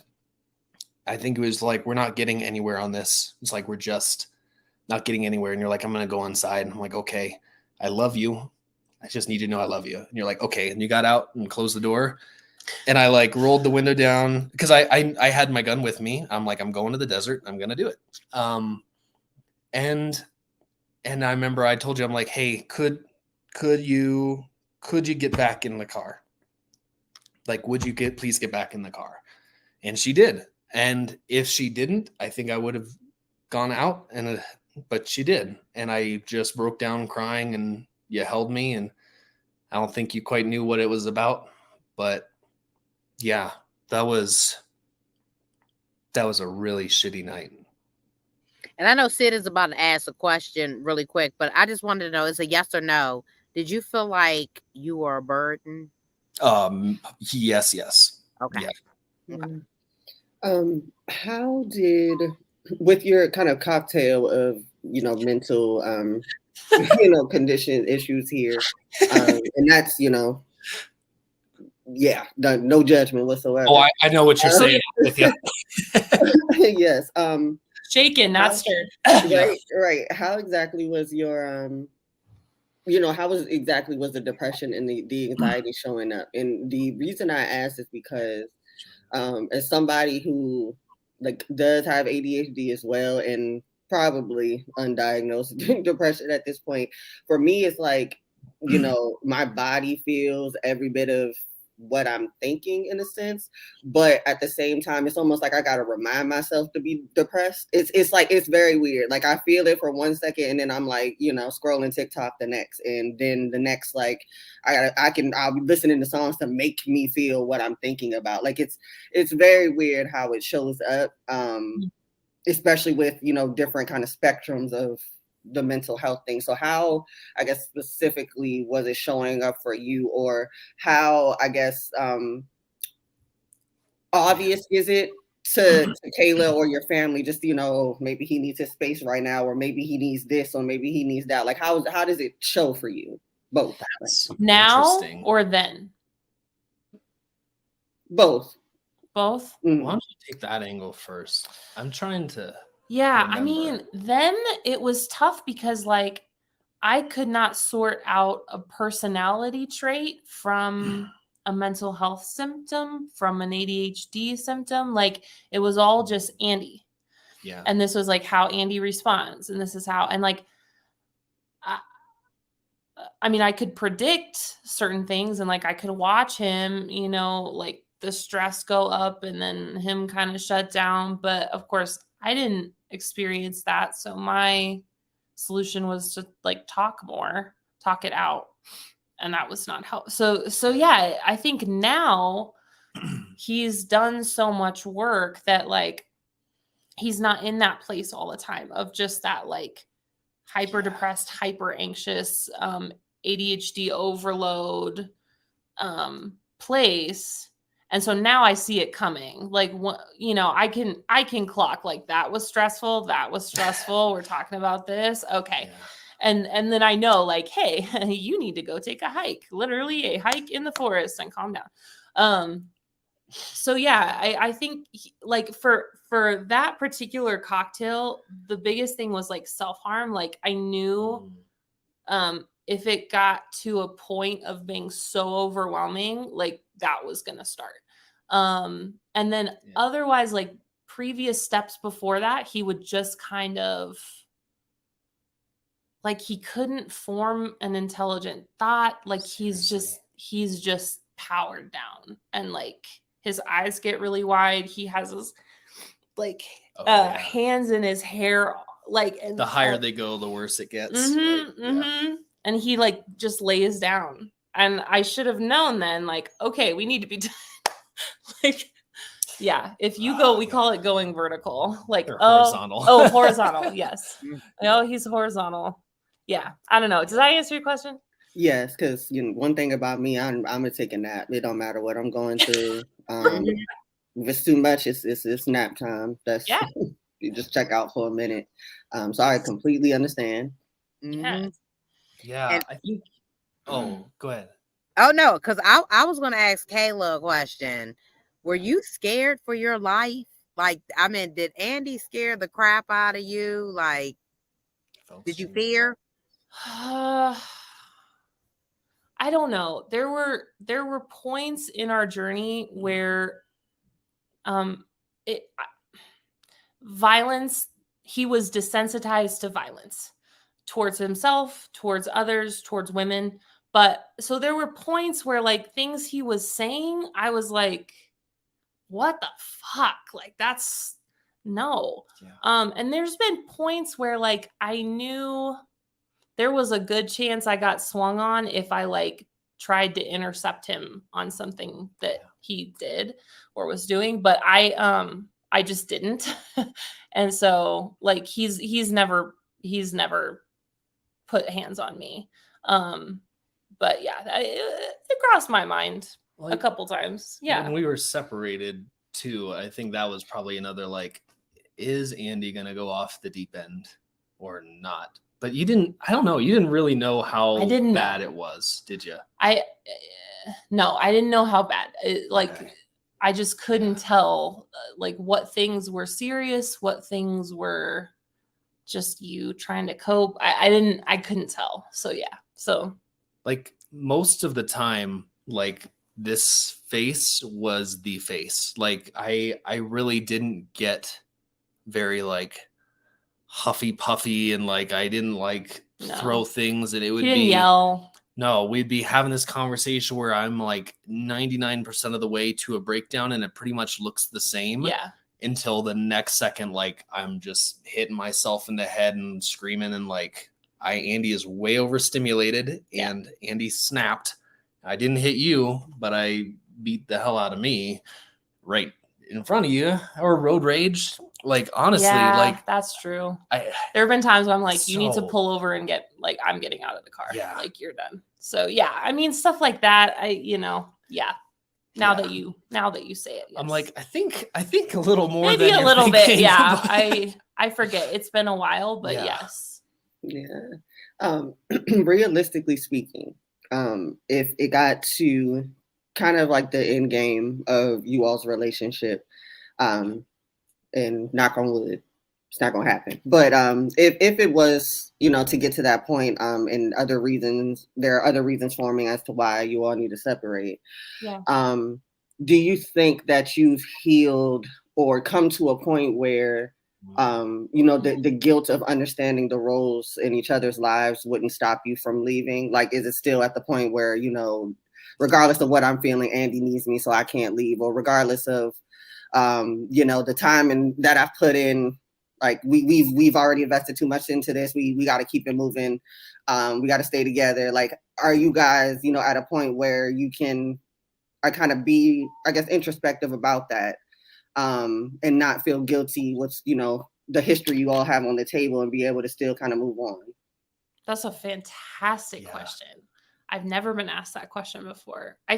I think it was like, we're not getting anywhere on this. It's like, we're just not getting anywhere. And you're like, I'm going to go inside. And I'm like, okay, I love you. I just need you to know I love you. And you're like, okay. And you got out and closed the door. And I like rolled the window down because I had my gun with me. I'm like, I'm going to the desert. I'm going to do it. And I remember I told you, I'm like, hey, could you get back in the car? Like, would you please get back in the car? And she did. And if she didn't, I think I would have gone out, but she did. And I just broke down crying, and you held me, and I don't think you quite knew what it was about, but yeah, that was a really shitty night. And I know Sid is about to ask a question really quick, but I just wanted to know, is a yes or no? Did you feel like you were a burden? Yes. Okay. Yeah. Okay. How did, with your kind of cocktail of, mental, condition issues here, and that's, no judgment whatsoever. Oh, I know what you're saying with you. Yes. Shaken, not stirred. Right. How exactly was your, was the depression and the anxiety showing up? And the reason I asked is because, as somebody who does have ADHD as well, and probably undiagnosed depression at this point, for me, it's like, my body feels every bit of what I'm thinking in a sense, but at the same time, it's almost like I gotta remind myself to be depressed. It's like, it's very weird. Like, I feel it for 1 second, and then I'm like, scrolling TikTok the next, and then the next, like, I'll be listening to songs to make me feel what I'm thinking about. Like, it's very weird how it shows up, especially with different kind of spectrums of the mental health thing. So how, I guess, specifically was it showing up for you, or how, I guess, obvious is it to Kayla or your family, just, maybe he needs his space right now, or maybe he needs this, or maybe he needs that? Like, how does it show for you? Both. Now or then? Both. Mm-hmm. Why don't you take that angle first? I'm trying to remember. I mean, then it was tough because, like, I could not sort out a personality trait from a mental health symptom, from an ADHD symptom. Like, it was all just Andy. Yeah. And this was like how Andy responds. And this is how, and like, I mean, I could predict certain things, and like, I could watch him, like the stress go up and then him kind of shut down. But of course, I didn't experience that. So my solution was to like talk it out. And that was not help. So yeah, I think now he's done so much work that like, he's not in that place all the time of just that like hyper depressed, hyper anxious, ADHD overload, place. And so now I see it coming. Like, I can clock like, that was stressful. We're talking about this. Okay. Yeah. And then I know, like, hey, you need to go take a hike, literally a hike in the forest, and calm down. So yeah, I think like for that particular cocktail, the biggest thing was like self-harm. Like I knew if it got to a point of being so overwhelming, like that was gonna start. And then otherwise, like previous steps before that, he would just kind of like he couldn't form an intelligent thought. Like he's just powered down, and like his eyes get really wide. He has his like hands in his hair, like, and The higher they go, the worse it gets. And he like just lays down, and I should have known then, like, okay, we need to be done. Like, yeah, if you go, we call it going vertical, like horizontal. Horizontal. Yes. Oh, he's horizontal. Yeah, I don't know. Does that answer your question? Yes, because one thing about me, I'm gonna take a nap. It don't matter what I'm going through. If it's too much, it's nap time. That's you just check out for a minute. So I completely understand. Yeah. Yeah, I think. Oh, go ahead. Oh no, because I was gonna ask Kayla a question. Were you scared for your life? Like, I mean, did Andy scare the crap out of you? Like, did you fear? I don't know. There were points in our journey where violence, he was desensitized to violence towards himself, towards others, towards women. But so there were points where like things he was saying, I was like, what the fuck? Like that's no. And there's been points where like I knew there was a good chance I got swung on if I like tried to intercept him on something that he did or was doing, but I just didn't. And so like he's never put hands on me. But yeah, it crossed my mind a couple times. Yeah. When we were separated too, I think that was probably another like, is Andy gonna go off the deep end or not? But you didn't. I don't know. You didn't really know how bad it was, did you? No, I didn't know how bad. I just couldn't tell like what things were serious, what things were just you trying to cope. I couldn't tell. So yeah. So like most of the time, like this face was the face. Like I really didn't get very like huffy puffy and like I didn't like throw things and it would be yell. No, we'd be having this conversation where I'm like 99% of the way to a breakdown and it pretty much looks the same. Yeah. Until the next second, like I'm just hitting myself in the head and screaming and like Andy is way overstimulated and Andy snapped. I didn't hit you, but I beat the hell out of me right in front of you, or road rage. Like honestly, like that's true. There have been times where I'm like, you need to pull over and get like I'm getting out of the car. Yeah. Like you're done. So yeah, I mean stuff like that. Now that you say it, yes. I'm like, I think a little more maybe than a little bit. thinking, Yeah. but... I forget. It's been a while, but yes. Yeah. Realistically speaking, if it got to kind of like the end game of you all's relationship, and knock on wood, it's not gonna happen. But if it was, to get to that point, and other reasons, there are other reasons forming as to why you all need to separate. Yeah. Do you think that you've healed or come to a point where the guilt of understanding the roles in each other's lives wouldn't stop you from leaving? Like, is it still at the point where, regardless of what I'm feeling, Andy needs me, so I can't leave, or regardless of, the time and that I've put in, like we've already invested too much into this. We got to keep it moving. We got to stay together. Like, are you guys, at a point where you can kind of be, I guess, introspective about that, and not feel guilty with, the history you all have on the table, and be able to still kind of move on? That's a fantastic question. I've never been asked that question before. I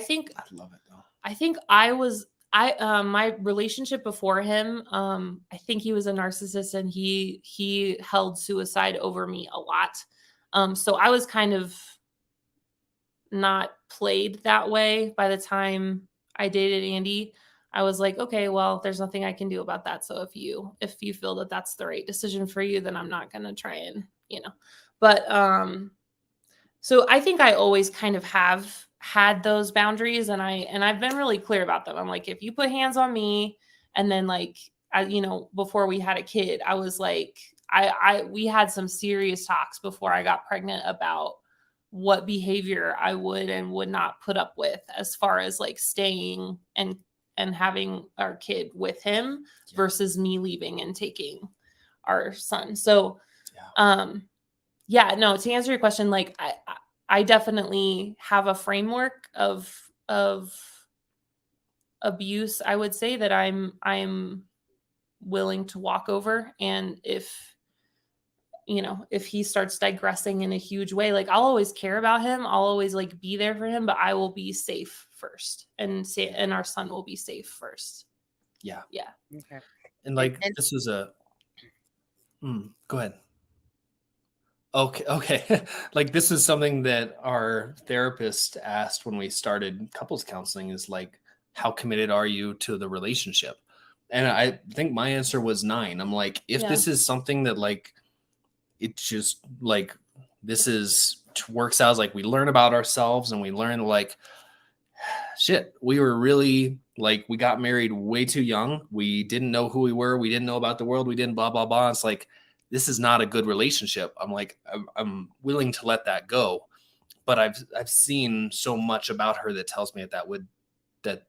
love it though. I think my relationship before him, I think he was a narcissist and he held suicide over me a lot. So I was kind of not played that way by the time I dated Andy. I was like, okay, well, there's nothing I can do about that. So if you feel that that's the right decision for you, then I'm not going to try and, but so I think I always kind of have had those boundaries, and I've been really clear about them. I'm like, if you put hands on me, and then like, before we had a kid, I was like, we had some serious talks before I got pregnant about what behavior I would and would not put up with, as far as like staying and having our kid with him versus me leaving and taking our son. So, no, to answer your question, like I definitely have a framework of abuse, I would say, that I'm willing to walk over. And if he starts digressing in a huge way, like I'll always care about him. I'll always like be there for him, but I will be safe first, and our son will be safe first. Yeah. Yeah. Okay. And like, this is go ahead. Okay. Like, this is something that our therapist asked when we started couples counseling, is like, how committed are you to the relationship? And I think my answer was 9. I'm like, if this is something that like, it's just like, works out, like we learn about ourselves and we learn like, shit, we were really like, we got married way too young. We didn't know who we were. We didn't know about the world. We didn't blah, blah, blah. It's like, this is not a good relationship. I'm like, I'm willing to let that go. But I've seen so much about her that tells me that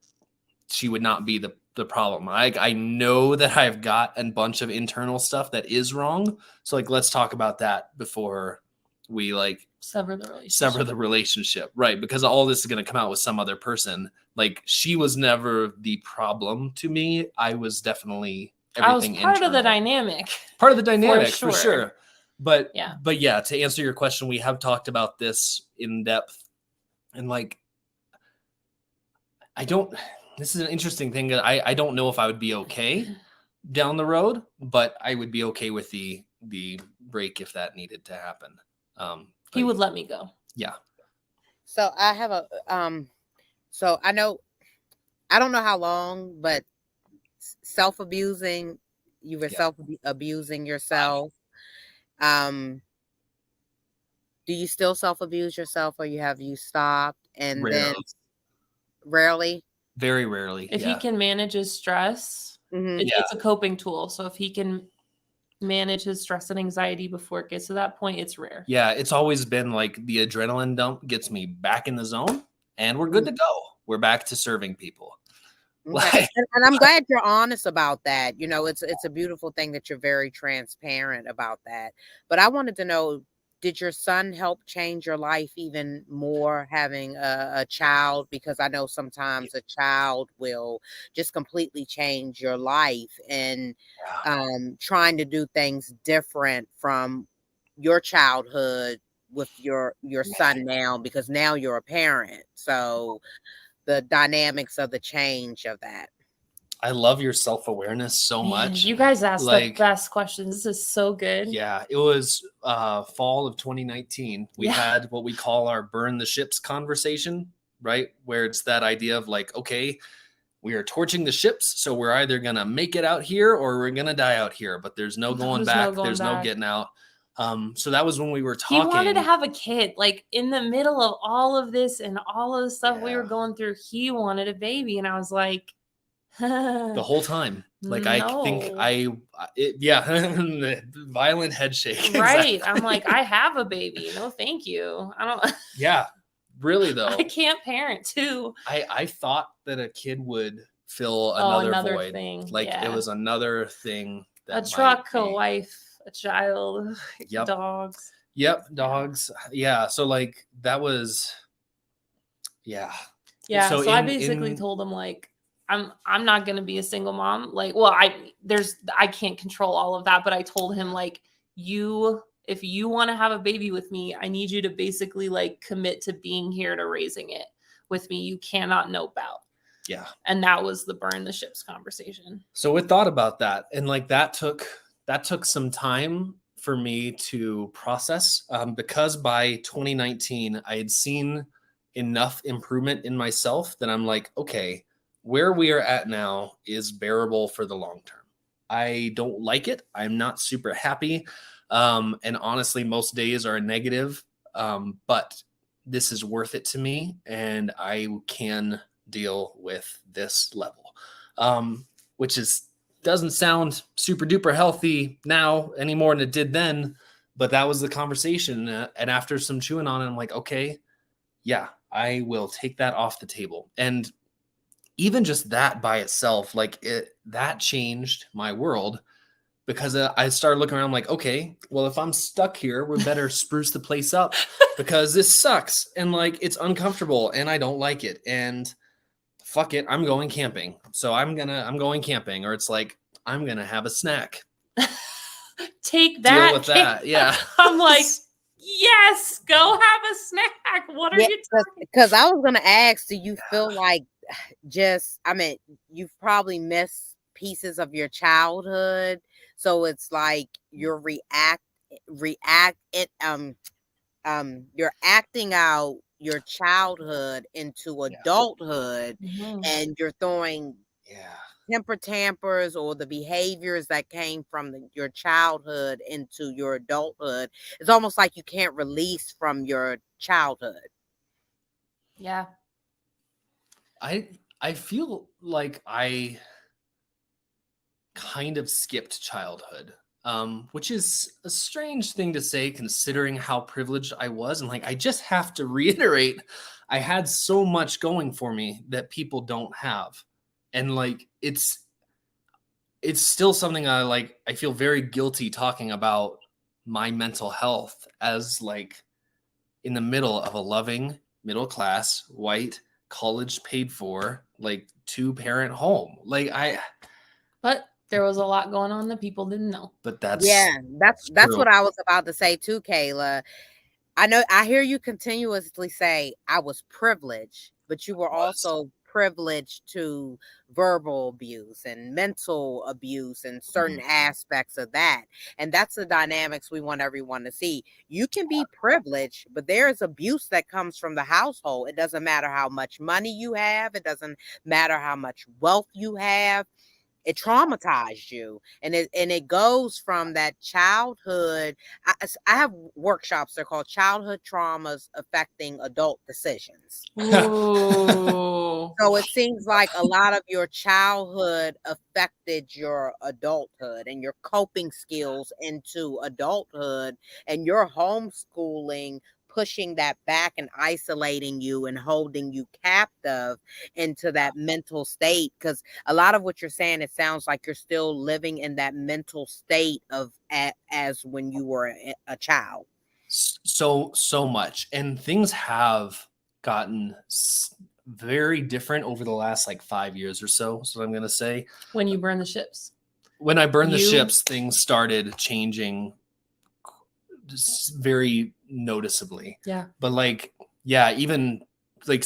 she would not be the problem. I know that I've got a bunch of internal stuff that is wrong. So like, let's talk about that before we like sever the relationship. Right? Because all this is going to come out with some other person. Like, she was never the problem to me. I was definitely everything. I was part of the dynamic. Part of the dynamic, for sure. But yeah, to answer your question, we have talked about this in depth, and like, this is an interesting thing that I don't know if I would be okay down the road, but I would be okay with the break if that needed to happen. He would let me go. Yeah. So I have so I don't know how long, but self-abusing, you were self-abusing yourself. Do you still self-abuse yourself, or have you stopped? And rarely. Then rarely? Very rarely. If he can manage his stress, it's a coping tool. So if he can manage his stress and anxiety before it gets to that point, it's rare. Yeah, it's always been like the adrenaline dump gets me back in the zone, and we're good to go. We're back to serving people. Okay. And I'm glad you're honest about that. It's a beautiful thing that you're very transparent about that. But I wanted to know, did your son help change your life even more, having a child? Because I know sometimes a child will just completely change your life, and trying to do things different from your childhood with your son now, because now you're a parent. So the dynamics of the change of that. I love your self-awareness so much. You guys ask the best questions. This is so good. Yeah, it was fall of 2019. We had what we call our burn the ships conversation, right? Where it's that idea of like, okay, we are torching the ships, so we're either going to make it out here or we're going to die out here, but there's no going back. There's no getting out. So that was when we were talking. He wanted to have a kid, like in the middle of all of this and all of the stuff we were going through. He wanted a baby, and I was like, the whole time, like, no. I think violent head shake. Right. Exactly. I'm like, I have a baby. No, thank you. I don't. Yeah, really though. I can't parent too. I thought that a kid would fill another void. Thing. Like it was another thing. A truck, a wife, a child, dogs. Yep, dogs. Yeah. So like that was, Yeah. So I basically told him like, I'm not gonna be a single mom. Like, well, I can't control all of that, but I told him like, if you want to have a baby with me, I need you to basically like commit to being here to raising it with me. You cannot nope out. Yeah. And that was the burn the ships conversation. So we thought about that, and like that took some time for me to process, because by 2019 I had seen enough improvement in myself that I'm like, okay, where we are at now is bearable for the long term. I don't like it. I'm not super happy. And honestly, most days are a negative. But this is worth it to me, and I can deal with this level. Which doesn't sound super duper healthy now any more than it did then, but that was the conversation. And after some chewing on it, I'm like, okay, yeah, I will take that off the table. And even just that by itself, that changed my world, because I started looking around like, okay, well, if I'm stuck here, we better spruce the place up because this sucks. And like, it's uncomfortable and I don't like it. And fuck it, I'm going camping. So I'm going camping, or it's like, I'm going to have a snack. Take that. Deal with that. Yeah. I'm like, yes, go have a snack. What are you talking? Because I was going to ask, do you feel like you've probably missed pieces of your childhood. So it's like you're you're acting out your childhood into adulthood, and you're throwing temper tampers or the behaviors that came from your childhood into your adulthood. It's almost like you can't release from your childhood. Yeah. I feel like I kind of skipped childhood, which is a strange thing to say considering how privileged I was. And like, I just have to reiterate, I had so much going for me that people don't have. And like, it's still something I feel very guilty talking about my mental health as like in the middle of a loving, middle-class, white, college paid for, like 2-parent home. But there was a lot going on that people didn't know. But that's what I was about to say too, Kayla. I hear you continuously say I was privileged, but you were also privileged to verbal abuse and mental abuse and certain aspects of that. And that's the dynamics we want everyone to see. You can be privileged, but there is abuse that comes from the household. It doesn't matter how much money you have. It doesn't matter how much wealth you have. It traumatized you, and it goes from that childhood. I have workshops. They're called childhood traumas affecting adult decisions. So it seems like a lot of your childhood affected your adulthood and your coping skills into adulthood, and your homeschooling pushing that back and isolating you and holding you captive into that mental state. Because a lot of what you're saying, it sounds like you're still living in that mental state of as when you were a child. So much. And things have gotten very different over the last like 5 years or so. So I'm going to say when you burn the ships. When I burned the ships, things started changing very noticeably. Yeah. But like, yeah, even like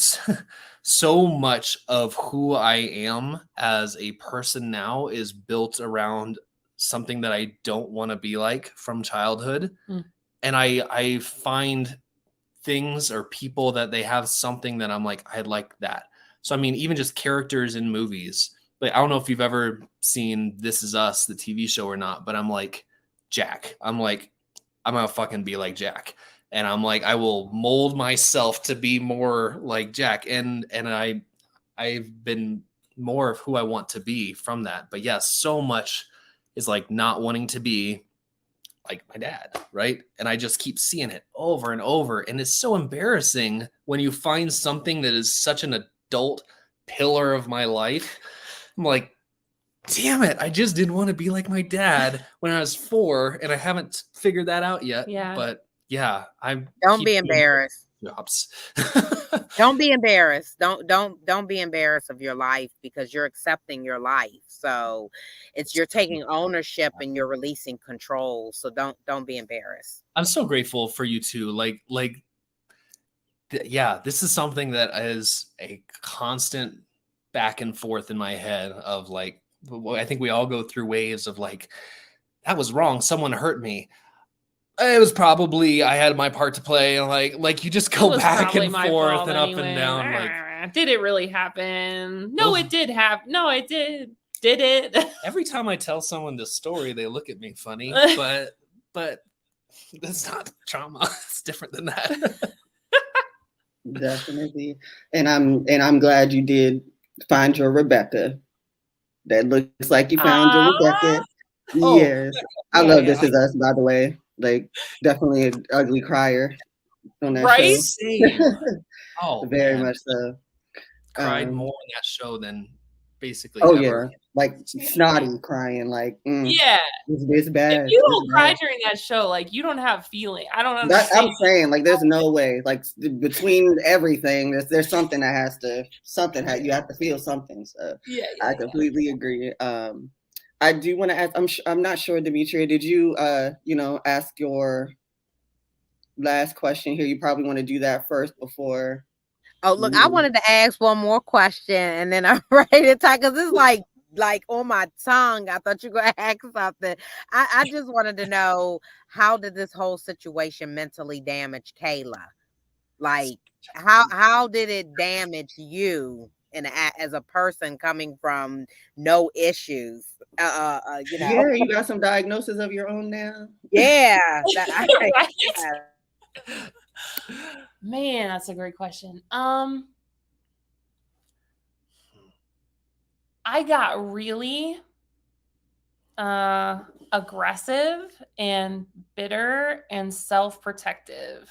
so much of who I am as a person now is built around something that I don't want to be like from childhood. And I find things or people that they have something that I'm like, I like that. So, I mean, even just characters in movies, like, I don't know if you've ever seen This Is Us, the TV show or not, but I'm like Jack. I'm like, I'm going to fucking be like Jack. And I'm like, I will mold myself to be more like Jack. And I've been more of who I want to be from that. But yes, so much is like not wanting to be like my dad, right? And I just keep seeing it over and over. And it's so embarrassing when you find something that is such an adult pillar of my life. I'm like, damn it, I just didn't want to be like my dad when I was 4, and I haven't figured that out yet. Yeah. But yeah, don't be embarrassed. Don't be embarrassed. Don't be embarrassed of your life, because you're accepting your life. So you're taking ownership and you're releasing control. So don't be embarrassed. I'm so grateful for you too. Yeah, this is something that is a constant back and forth in my head of like, I think we all go through waves of like, that was wrong. Someone hurt me. It was probably, I had my part to play. And like you just go back and forth and up and down. did it really happen? No, it did happen. No, it did. Did it? Every time I tell someone this story, they look at me funny, but that's not trauma. It's different than that. Definitely. And I'm glad you did find your Rebecca. That looks like you found your Rebecca. Oh, Yes. I yeah, love yeah. This Is Us, by the way. Like, definitely an ugly crier on that Right? show. Oh, Very man. much so. Cried more on that show than basically Oh ever. yeah, like snotty crying, like Yeah. this bad. If you this don't bad. cry during that show, like you don't have feeling. I don't That, understand. I'm saying, like, there's no way. Like, between everything, there's something that has to you have to feel something. So Yeah, I completely agree. I do want to ask. I'm not sure, Demetria. Did you ask your last question here? You probably want to do that first before. Oh, look, I wanted to ask one more question, and then I'm ready to talk because it's like on my tongue. I thought you were gonna ask something. I just wanted to know, how did this whole situation mentally damage Kayla? Like, how did it damage you as a person coming from no issues? Yeah, you got some diagnosis of your own now. Yeah. Right? Yeah. Man, that's a great question. I got really aggressive and bitter and self-protective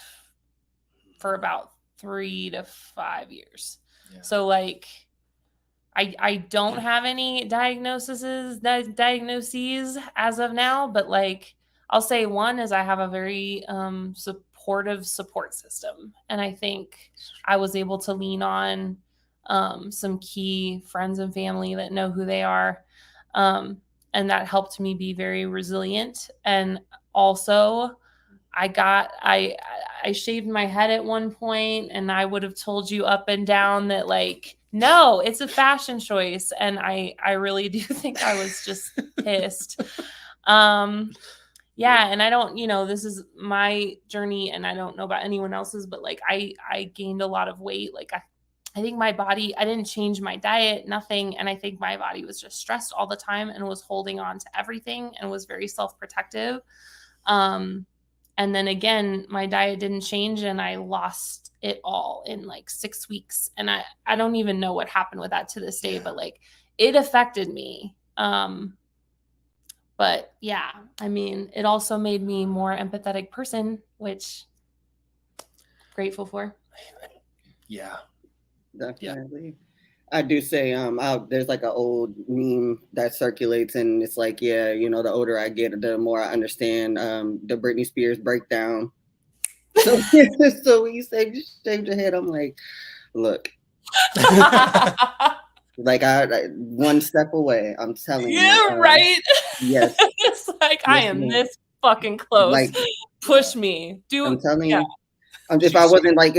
for about 3 to 5 years. Yeah. So like I don't have any diagnoses as of now, but like I'll say one is I have a very supportive support system, and I think I was able to lean on some key friends and family that know who they are, and that helped me be very resilient. And also I shaved my head at one point, and I would have told you up and down that like, no, it's a fashion choice. And I really do think I was just pissed. Yeah. And I don't, this is my journey and I don't know about anyone else's, but like I gained a lot of weight. Like I think my body, I didn't change my diet, nothing. And I think my body was just stressed all the time and was holding on to everything and was very self-protective. And then again, my diet didn't change and I lost it all in like 6 weeks. And I don't even know what happened with that to this day, but like it affected me. But yeah, I mean, it also made me a more empathetic person, which I'm grateful for. Yeah. Definitely. Yeah. I do say there's like an old meme that circulates and it's like, yeah, the older I get, the more I understand the Britney Spears breakdown. So when you say just shaved your head, I'm like, look. Like I one step away, I'm telling you. Yeah, right. Yes. It's like I am this fucking close. Like, push me. I'm telling you. If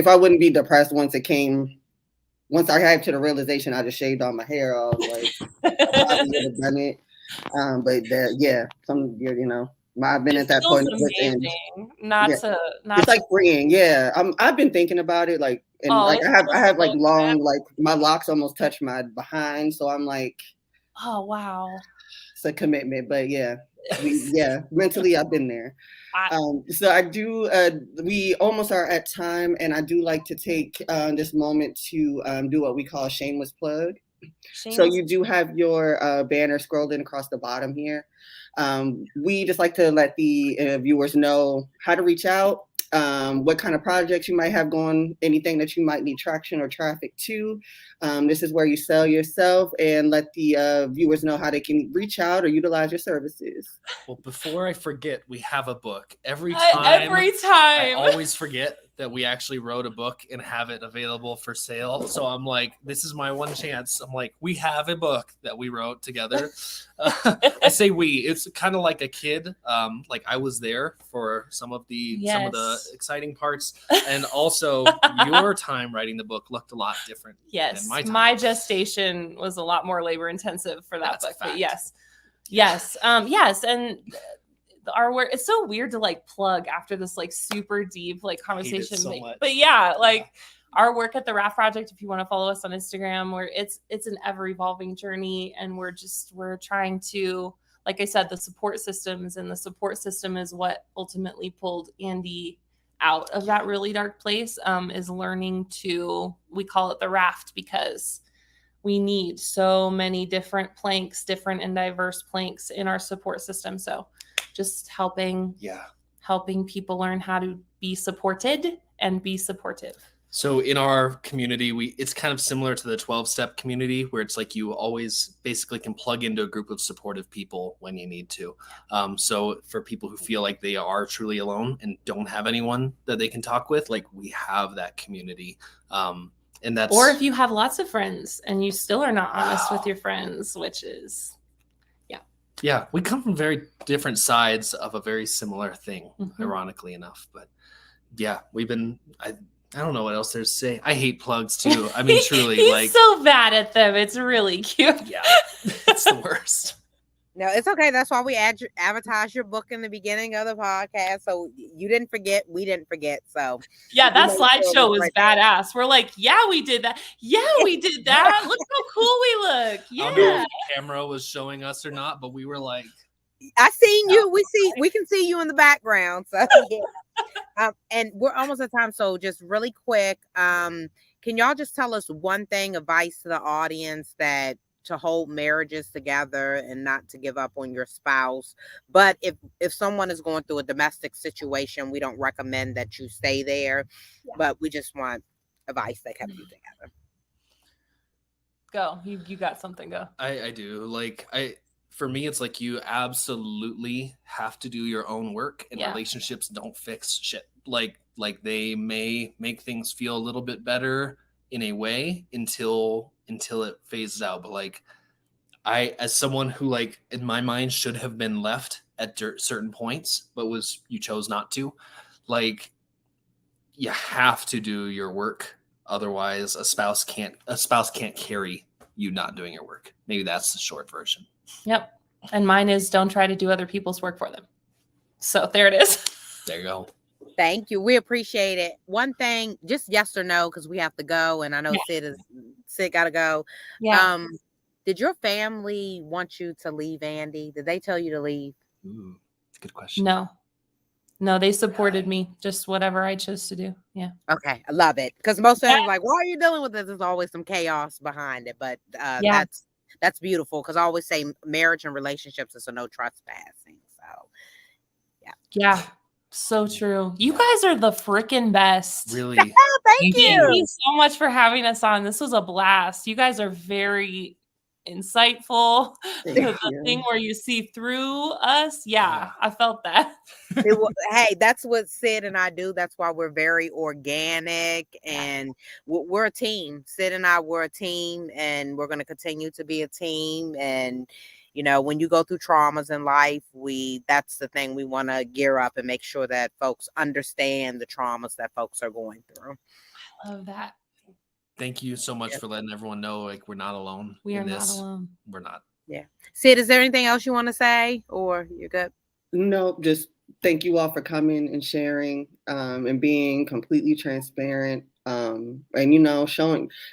I wouldn't be depressed once I had to the realization I just shaved all my hair off, like I would have done it. But I've been at that point. It's like freeing. Yeah, I've been thinking about it, like, and I have like long, like my locks almost touch my behind, so I'm like, oh wow, it's a commitment. But yeah, mentally I've been there. So I do. We almost are at time, and I do like to take this moment to do what we call a shameless plug. So you do have your banner scrolled in across the bottom here. We just like to let the viewers know how to reach out, what kind of projects you might have going, anything that you might need traction or traffic to. This is where you sell yourself, and let the viewers know how they can reach out or utilize your services. Well, before I forget, we have a book. Every time I always forget that we actually wrote a book and have it available for sale. So I'm like, this is my one chance. I'm like, we have a book that we wrote together. I say we. It's kind of like a kid. Like I was there for some of the exciting parts, and also your time writing the book looked a lot different. Yes, than my time. My gestation was a lot more labor intensive for that book. But yes, and our work, it's so weird to like plug after this like super deep like conversation, so much. But yeah, like our work at the Raft Project, if you want to follow us on Instagram, where it's an ever evolving journey, and we're trying to, like I said, the support system is what ultimately pulled Andy out of that really dark place, is learning to, we call it the raft, because we need so many different and diverse planks in our support system. So just helping people learn how to be supported and be supportive. So in our community, it's kind of similar to the 12-step community, where it's like you always basically can plug into a group of supportive people when you need to. So for people who feel like they are truly alone and don't have anyone that they can talk with, like, we have that community. And that's, or if you have lots of friends and you still are not honest with your friends, which is, yeah, we come from very different sides of a very similar thing, ironically enough. But yeah, I don't know what else there's to say. I hate plugs too. I mean, truly, he's so bad at them. It's really cute. Yeah, it's the worst. No, it's okay. That's why we advertise your book in the beginning of the podcast. So you didn't forget. We didn't forget. So yeah, that slideshow was badass. We're like, yeah, we did that. Yeah, we did that. Look how cool we look. Yeah. I don't know if the camera was showing us or not, but we were like, I seen you. We can see you in the background. So yeah. And we're almost at time. So just really quick, can y'all just tell us one thing, advice to the audience, that to hold marriages together and not to give up on your spouse? But if someone is going through a domestic situation, we don't recommend that you stay there, but we just want advice that kept you together. Go. You got something. Go. I do. For me, it's like you absolutely have to do your own work, and relationships don't fix shit. Like they may make things feel a little bit better in a way until it phases out. But I, as someone who in my mind should have been left at certain points, but you chose not to, you have to do your work. Otherwise a spouse can't carry you not doing your work. Maybe that's the short version. Yep. And mine is, don't try to do other people's work for them. So there it is. There you go. Thank you. We appreciate it. One thing, just yes or no, because we have to go, and I know Sid gotta go. Yeah. Did your family want you to leave, Andy? Did they tell you to leave? Ooh, that's a good question. No, they supported me. Just whatever I chose to do. Yeah. Okay, I love it, because most families like, why are you dealing with this? There's always some chaos behind it, but that's beautiful, because I always say marriage and relationships is a no trespassing. So yeah. So true. You guys are the freaking best. Really? Thank you. Thank you so much for having us on. This was a blast. You guys are very insightful. The thing where you see through us. Yeah, I felt that. Hey, that's what Sid and I do. That's why we're very organic, and we're a team. Sid and I, we're a team, and we're going to continue to be a team. And when you go through traumas in life, that's the thing we want to gear up and make sure that folks understand the traumas that folks are going through. I love that. Thank you so much for letting everyone know we're not alone. We are not alone. We're not. Yeah. Sid, is there anything else you want to say, or you're good? No, just thank you all for coming and sharing, and being completely transparent, and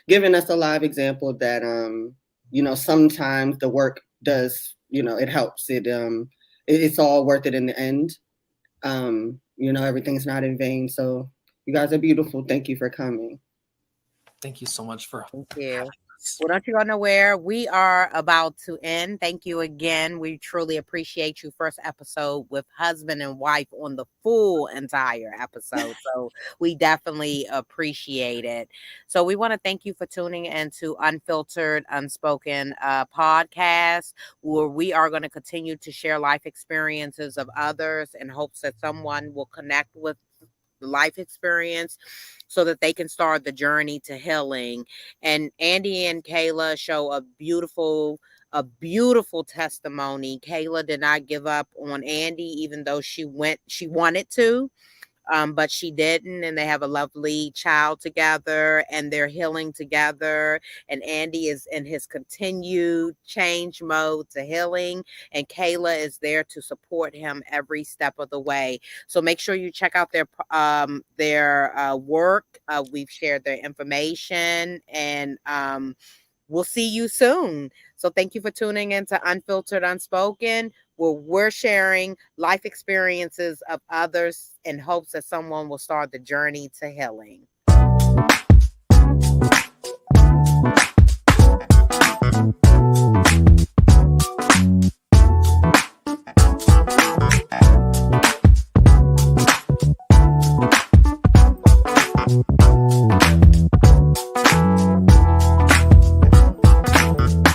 giving us a live example that sometimes the work does, it helps. It's all worth it in the end. Everything's not in vain. So you guys are beautiful. Thank you for coming. Thank you so much for. Thank you. Well, don't you go nowhere. We are about to end. Thank you again. We truly appreciate you. First episode with husband and wife on the full entire episode. So we definitely appreciate it. So we want to thank you for tuning into Unfiltered, Unspoken podcast, where we are going to continue to share life experiences of others in hopes that someone will connect with the life experience so that they can start the journey to healing. And Andy and Kayla show a beautiful testimony. Kayla did not give up on Andy, even though she wanted to. but she didn't. And they have a lovely child together, and they're healing together. And Andy is in his continued change mode to healing, and Kayla is there to support him every step of the way. So make sure you check out their work. We've shared their information, and we'll see you soon. So thank you for tuning in to Unfiltered Unspoken, where we're sharing life experiences of others in hopes that someone will start the journey to healing.